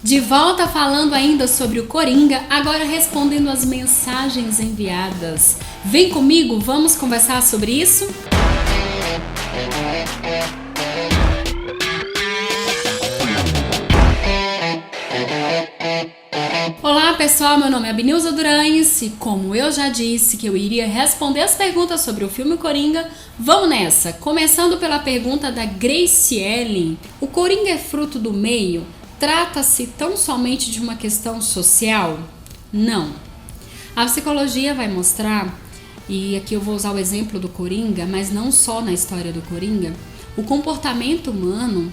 De volta falando ainda sobre o Coringa, agora respondendo as mensagens enviadas. Vem comigo, vamos conversar sobre isso? Olá pessoal, meu nome é Abnilza Durães e como eu já disse que eu iria responder as perguntas sobre o filme Coringa, vamos nessa! Começando pela pergunta da Graciele. O Coringa é fruto do meio? Trata-se tão somente de uma questão social? Não. A psicologia vai mostrar, e aqui eu vou usar o exemplo do Coringa, mas não só na história do Coringa, o comportamento humano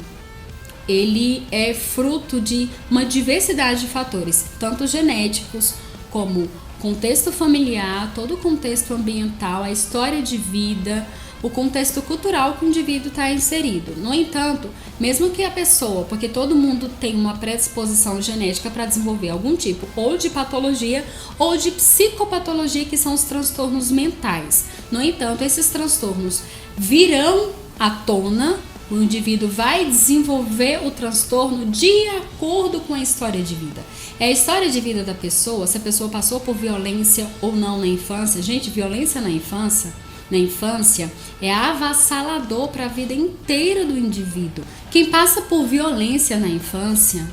ele é fruto de uma diversidade de fatores, tanto genéticos como contexto familiar, todo o contexto ambiental, a história de vida, o contexto cultural que o indivíduo está inserido. No entanto, mesmo que a pessoa, porque todo mundo tem uma predisposição genética para desenvolver algum tipo ou de patologia ou de psicopatologia, que são os transtornos mentais. No entanto, esses transtornos virão à tona. O indivíduo vai desenvolver o transtorno de acordo com a história de vida. É a história de vida da pessoa, se a pessoa passou por violência ou não na infância. Gente, violência na infância é avassalador para a vida inteira do indivíduo. Quem passa por violência na infância,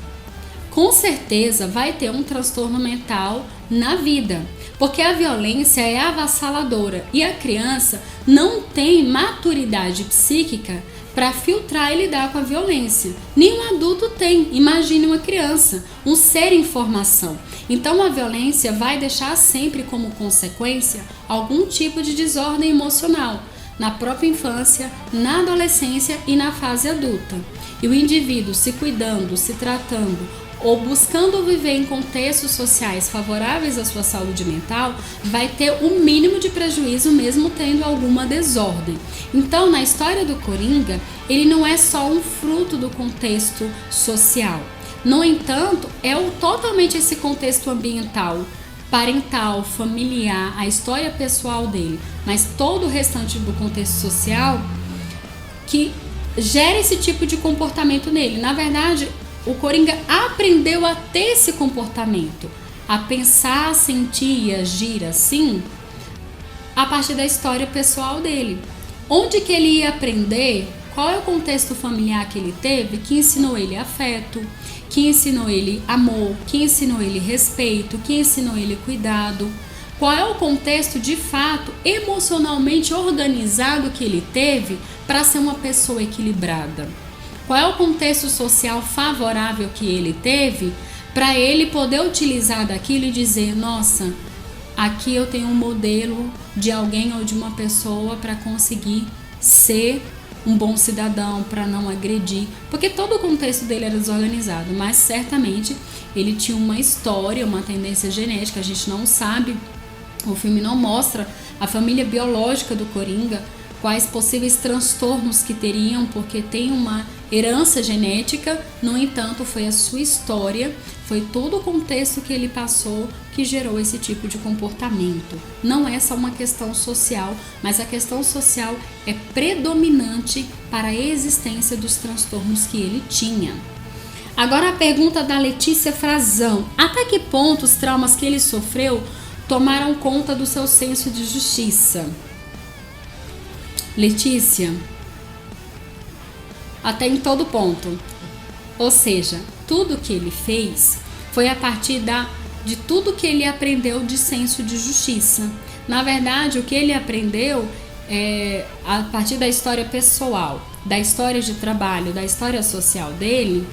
com certeza vai ter um transtorno mental na vida, porque a violência é avassaladora e a criança não tem maturidade psíquica para filtrar e lidar com a violência. Nenhum adulto tem. Imagine uma criança, um ser em formação. Então a violência vai deixar sempre como consequência algum tipo de desordem emocional na própria infância, na adolescência e na fase adulta. E o indivíduo se cuidando, se tratando ou buscando viver em contextos sociais favoráveis à sua saúde mental, vai ter o mínimo de prejuízo mesmo tendo alguma desordem. Então, na história do Coringa, ele não é só um fruto do contexto social. No entanto, é totalmente esse contexto ambiental, parental, familiar, a história pessoal dele, mas todo o restante do contexto social que gera esse tipo de comportamento nele. Na verdade, o Coringa aprendeu a ter esse comportamento, a pensar, sentir e agir assim, a partir da história pessoal dele. Onde que ele ia aprender? Qual é o contexto familiar que ele teve que ensinou ele afeto, que ensinou ele amor, que ensinou ele respeito, que ensinou ele cuidado? Qual é o contexto de fato emocionalmente organizado que ele teve para ser uma pessoa equilibrada? Qual é o contexto social favorável que ele teve para ele poder utilizar daquilo e dizer, nossa, aqui eu tenho um modelo de alguém ou de uma pessoa para conseguir ser um bom cidadão, para não agredir, porque todo o contexto dele era desorganizado, mas certamente ele tinha uma história, uma tendência genética, a gente não sabe, o filme não mostra a família biológica do Coringa, quais possíveis transtornos que teriam, porque tem uma herança genética. No entanto, foi a sua história, foi todo o contexto que ele passou que gerou esse tipo de comportamento. Não é só uma questão social, mas a questão social é predominante para a existência dos transtornos que ele tinha. Agora a pergunta da Letícia Frazão. Até que ponto os traumas que ele sofreu tomaram conta do seu senso de justiça? Letícia, até em todo ponto. Ou seja, tudo que ele fez foi a partir de tudo que ele aprendeu de senso de justiça. Na verdade, o que ele aprendeu a partir da história pessoal, da história de trabalho, da história social dele,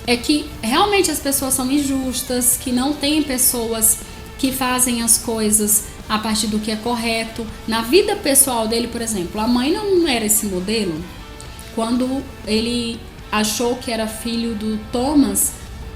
é que realmente as pessoas são injustas, que não tem pessoas que fazem as coisas a partir do que é correto. Na vida pessoal dele, por exemplo, a mãe não era esse modelo. Quando ele achou que era filho do Thomas,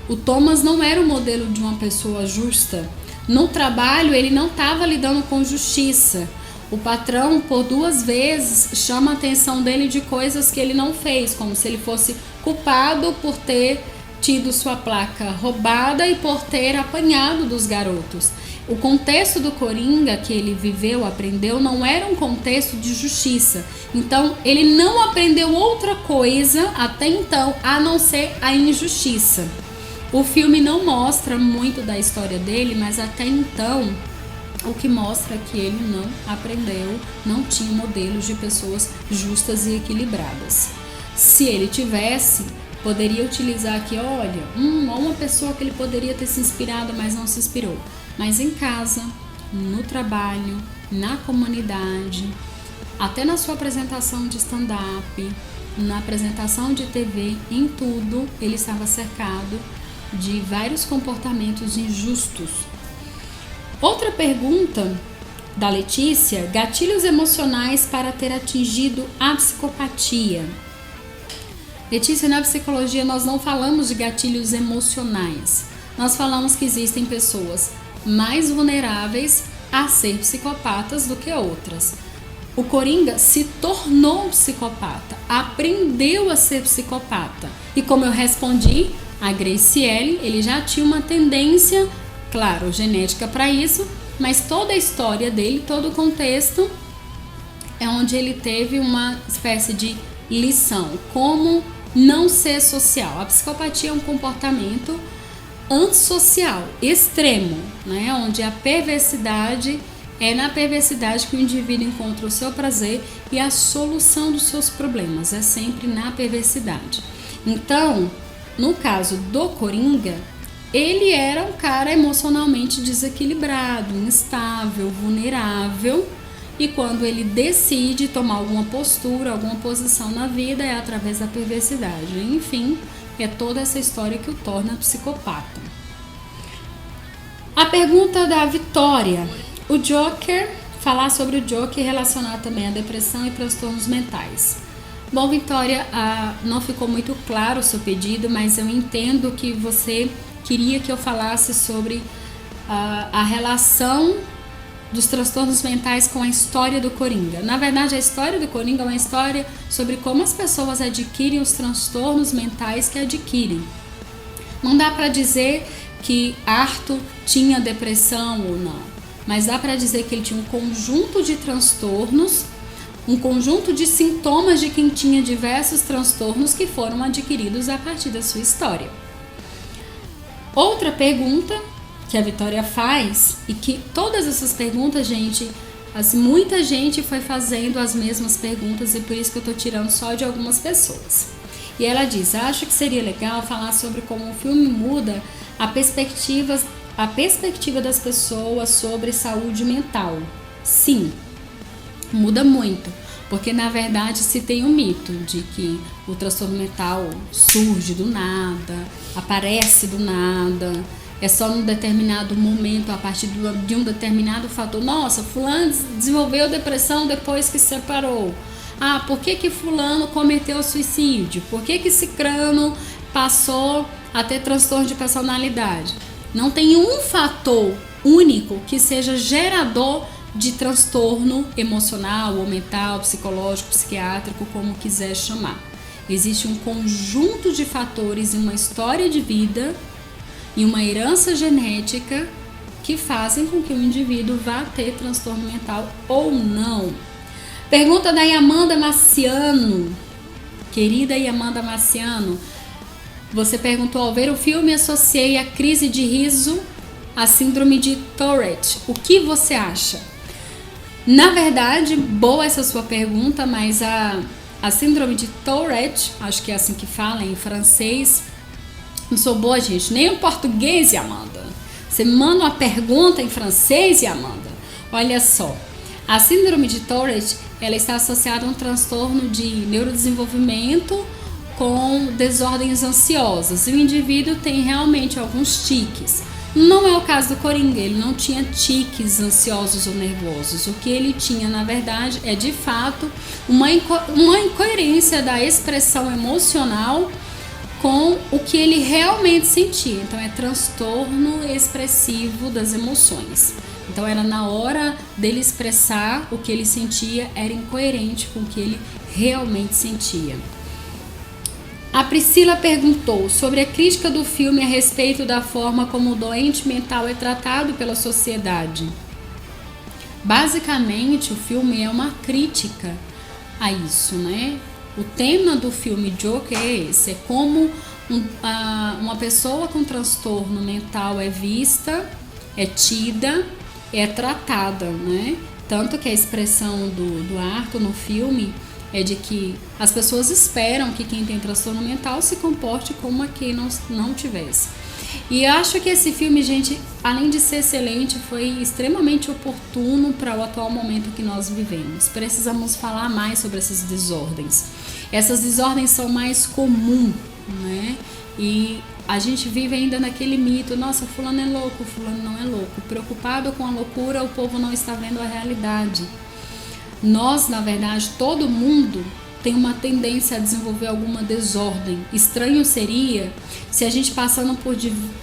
o Thomas não era o modelo de uma pessoa justa. No trabalho, ele não estava lidando com justiça. O patrão, por 2 vezes, chama a atenção dele de coisas que ele não fez, como se ele fosse culpado por ter tido sua placa roubada e por ter apanhado dos garotos. O contexto do Coringa que ele viveu, aprendeu, não era um contexto de justiça. Então, ele não aprendeu outra coisa até então, a não ser a injustiça. O filme não mostra muito da história dele, mas até então o que mostra é que ele não aprendeu, não tinha modelos de pessoas justas e equilibradas. Se ele tivesse, poderia utilizar aqui, olha, uma pessoa que ele poderia ter se inspirado, mas não se inspirou. Mas em casa, no trabalho, na comunidade, até na sua apresentação de stand-up, na apresentação de TV, em tudo, ele estava cercado de vários comportamentos injustos. Outra pergunta da Letícia: gatilhos emocionais para ter atingido a psicopatia. Letícia, na psicologia nós não falamos de gatilhos emocionais. Nós falamos que existem pessoas mais vulneráveis a ser psicopatas do que outras. O Coringa se tornou psicopata, aprendeu a ser psicopata. E como eu respondi, a Graciele, ele já tinha uma tendência, claro, genética para isso, mas toda a história dele, todo o contexto é onde ele teve uma espécie de lição, como não ser social. A psicopatia é um comportamento antissocial, extremo, né? Onde a perversidade é na perversidade que o indivíduo encontra o seu prazer e a solução dos seus problemas, é sempre na perversidade. Então, no caso do Coringa, ele era um cara emocionalmente desequilibrado, instável, vulnerável, e quando ele decide tomar alguma postura, alguma posição na vida, é através da perversidade. Enfim, é toda essa história que o torna psicopata. A pergunta da Vitória: o Joker, falar sobre o Joker e relacionar também a depressão e transtornos mentais. Bom, Vitória, não ficou muito claro o seu pedido, mas eu entendo que você queria que eu falasse sobre a relação dos transtornos mentais com a história do Coringa. Na verdade, a história do Coringa é uma história sobre como as pessoas adquirem os transtornos mentais que adquirem. Não dá para dizer que Arthur tinha depressão ou não, mas dá para dizer que ele tinha um conjunto de transtornos, um conjunto de sintomas de quem tinha diversos transtornos que foram adquiridos a partir da sua história. Outra pergunta que a Vitória faz, e que todas essas perguntas, gente, muita gente foi fazendo as mesmas perguntas e por isso que eu tô tirando só de algumas pessoas. E ela diz: acho que seria legal falar sobre como o filme muda a perspectiva das pessoas sobre saúde mental. Sim, muda muito, porque na verdade se tem um mito de que o transtorno mental surge do nada, aparece do nada, é só num determinado momento, a partir de um determinado fator. Nossa, fulano desenvolveu depressão depois que se separou. Ah, por que fulano cometeu suicídio? Por que cicrano passou a ter transtorno de personalidade? Não tem um fator único que seja gerador de transtorno emocional ou mental, psicológico, psiquiátrico, como quiser chamar. Existe um conjunto de fatores e uma história de vida e uma herança genética que fazem com que o indivíduo vá ter transtorno mental ou não. Pergunta da Yamanda Marciano. Querida Yamanda Marciano, você perguntou: ao ver o filme associei a crise de riso à síndrome de Tourette. O que você acha? Na verdade, boa essa sua pergunta, mas a síndrome de Tourette, acho que é assim que fala em francês. Não sou boa, gente, nem em português, Amanda. Você manda uma pergunta em francês, Amanda. Olha só, a síndrome de Tourette, ela está associada a um transtorno de neurodesenvolvimento com desordens ansiosas. E o indivíduo tem realmente alguns tiques. Não é o caso do Coringa, ele não tinha tiques ansiosos ou nervosos. O que ele tinha, na verdade, é de fato uma incoerência da expressão emocional com o que ele realmente sentia. Então é transtorno expressivo das emoções. Então era na hora dele expressar o que ele sentia, era incoerente com o que ele realmente sentia. A Priscila perguntou sobre a crítica do filme a respeito da forma como o doente mental é tratado pela sociedade. Basicamente, o filme é uma crítica a isso, né? O tema do filme Joker é esse, é como uma pessoa com transtorno mental é vista, é tida, é tratada, né? Tanto que a expressão do Arthur no filme é de que as pessoas esperam que quem tem transtorno mental se comporte como a quem não tivesse. E acho que esse filme, gente, além de ser excelente, foi extremamente oportuno para o atual momento que nós vivemos. Precisamos falar mais sobre essas desordens. Essas desordens são mais comuns, né? E a gente vive ainda naquele mito, nossa, fulano é louco, fulano não é louco. Preocupado com a loucura, o povo não está vendo a realidade. Nós, na verdade, todo mundo tem uma tendência a desenvolver alguma desordem. Estranho seria se a gente, passando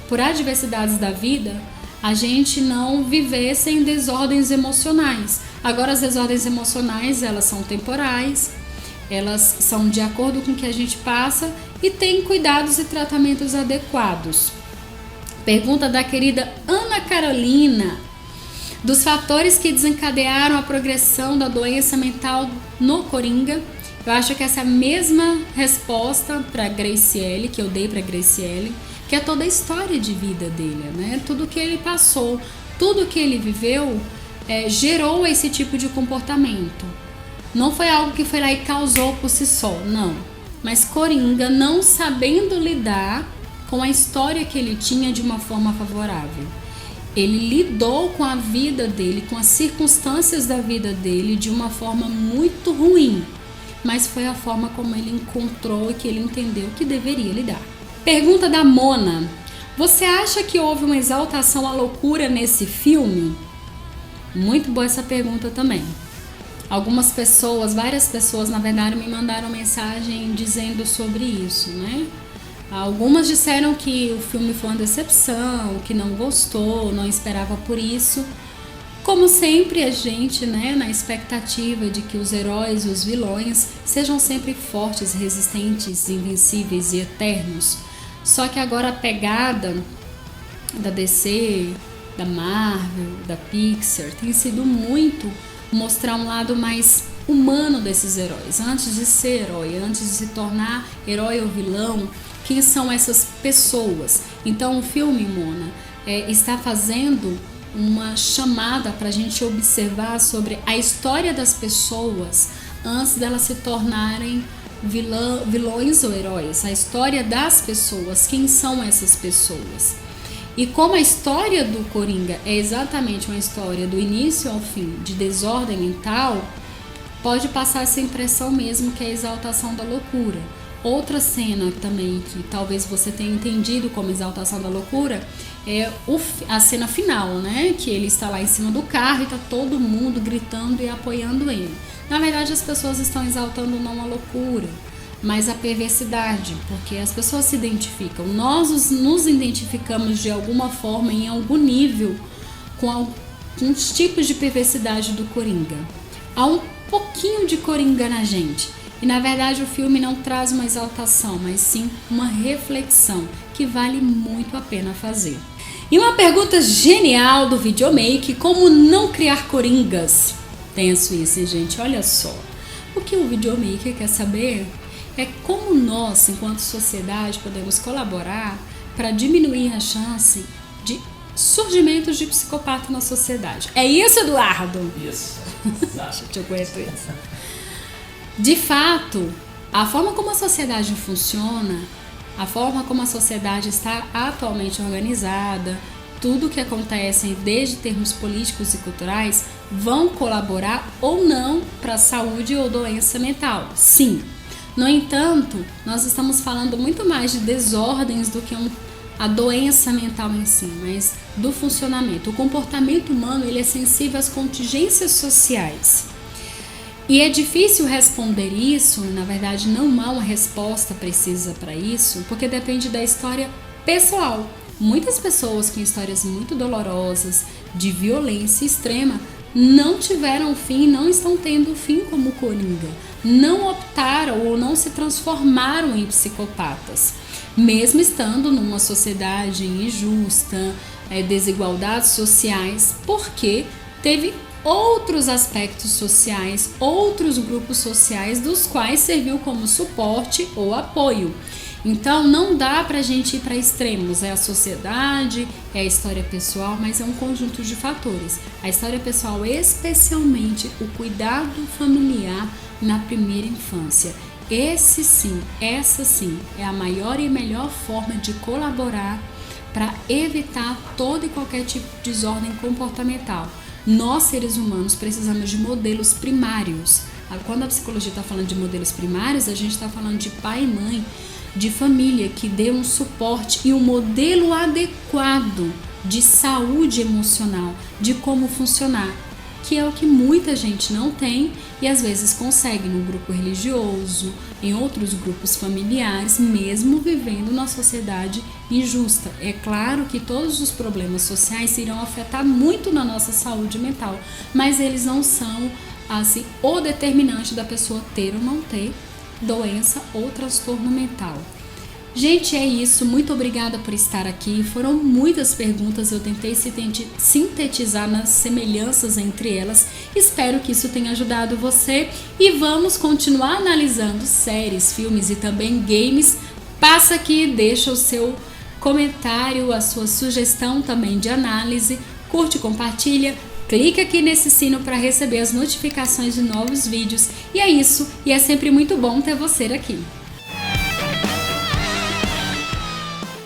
por adversidades da vida, a gente não vivesse em desordens emocionais. Agora, as desordens emocionais, elas são temporais, elas são de acordo com o que a gente passa e tem cuidados e tratamentos adequados. Pergunta da querida Ana Carolina: dos fatores que desencadearam a progressão da doença mental no Coringa. Eu acho que essa é a mesma resposta para Graciele, que eu dei para Graciele, que é toda a história de vida dele, né? Tudo que ele passou, tudo que ele viveu gerou esse tipo de comportamento. Não foi algo que foi lá e causou por si só, não. Mas Coringa, não sabendo lidar com a história que ele tinha de uma forma favorável. Ele lidou com a vida dele, com as circunstâncias da vida dele de uma forma muito ruim. Mas foi a forma como ele encontrou e que ele entendeu que deveria lidar. Pergunta da Mona: você acha que houve uma exaltação à loucura nesse filme? Muito boa essa pergunta também. Algumas pessoas, várias pessoas, na verdade, me mandaram mensagem dizendo sobre isso, né? Algumas disseram que o filme foi uma decepção, que não gostou, não esperava por isso. Como sempre, a gente, né, na expectativa de que os heróis e os vilões sejam sempre fortes, resistentes, invencíveis e eternos. Só que agora a pegada da DC, da Marvel, da Pixar, tem sido muito mostrar um lado mais humano desses heróis. Antes de ser herói, antes de se tornar herói ou vilão, quem são essas pessoas? Então o filme, Mona, está fazendo uma chamada para a gente observar sobre a história das pessoas antes delas se tornarem vilões ou heróis. A história das pessoas, quem são essas pessoas? E como a história do Coringa é exatamente uma história do início ao fim de desordem mental, pode passar essa impressão mesmo que é a exaltação da loucura. Outra cena também que talvez você tenha entendido como exaltação da loucura é a cena final, né? Que ele está lá em cima do carro e está todo mundo gritando e apoiando ele. Na verdade, as pessoas estão exaltando não a loucura, mas a perversidade, porque as pessoas se identificam. Nós nos identificamos de alguma forma, em algum nível, com alguns tipos de perversidade do Coringa. Há um pouquinho de Coringa na gente. E na verdade o filme não traz uma exaltação, mas sim uma reflexão que vale muito a pena fazer. E uma pergunta genial do Videomake: como não criar coringas? Tenso isso, hein, gente? Olha só. O que o Videomake quer saber é como nós, enquanto sociedade, podemos colaborar para diminuir a chance de surgimentos de psicopata na sociedade. É isso, Eduardo? Isso. Deixa eu aguento isso. De fato, a forma como a sociedade funciona, a forma como a sociedade está atualmente organizada, tudo o que acontece desde termos políticos e culturais vão colaborar ou não para a saúde ou doença mental. Sim. No entanto, nós estamos falando muito mais de desordens do que a doença mental em si, mas do funcionamento. O comportamento humano, ele é sensível às contingências sociais. E é difícil responder isso, na verdade não há uma resposta precisa para isso, porque depende da história pessoal. Muitas pessoas com histórias muito dolorosas, de violência extrema, não tiveram fim, não estão tendo fim como Coringa. Não optaram ou não se transformaram em psicopatas, mesmo estando numa sociedade injusta, desigualdades sociais, porque teve outros aspectos sociais, outros grupos sociais dos quais serviu como suporte ou apoio. Então não dá pra gente ir para extremos, é a sociedade, é a história pessoal, mas é um conjunto de fatores. A história pessoal, especialmente o cuidado familiar na primeira infância. Essa sim, é a maior e melhor forma de colaborar para evitar todo e qualquer tipo de desordem comportamental. Nós, seres humanos, precisamos de modelos primários. Quando a psicologia está falando de modelos primários, a gente está falando de pai e mãe, de família que dê um suporte e um modelo adequado de saúde emocional, de como funcionar, que é o que muita gente não tem e às vezes consegue no grupo religioso, em outros grupos familiares, mesmo vivendo numa sociedade injusta. É claro que todos os problemas sociais irão afetar muito na nossa saúde mental, mas eles não são assim o determinante da pessoa ter ou não ter doença ou transtorno mental. Gente, é isso. Muito obrigada por estar aqui. Foram muitas perguntas, eu tentei sintetizar nas semelhanças entre elas. Espero que isso tenha ajudado você e vamos continuar analisando séries, filmes e também games. Passa aqui, deixa o seu comentário, a sua sugestão também de análise, curte, compartilha. Clique aqui nesse sino para receber as notificações de novos vídeos. E é isso, e é sempre muito bom ter você aqui.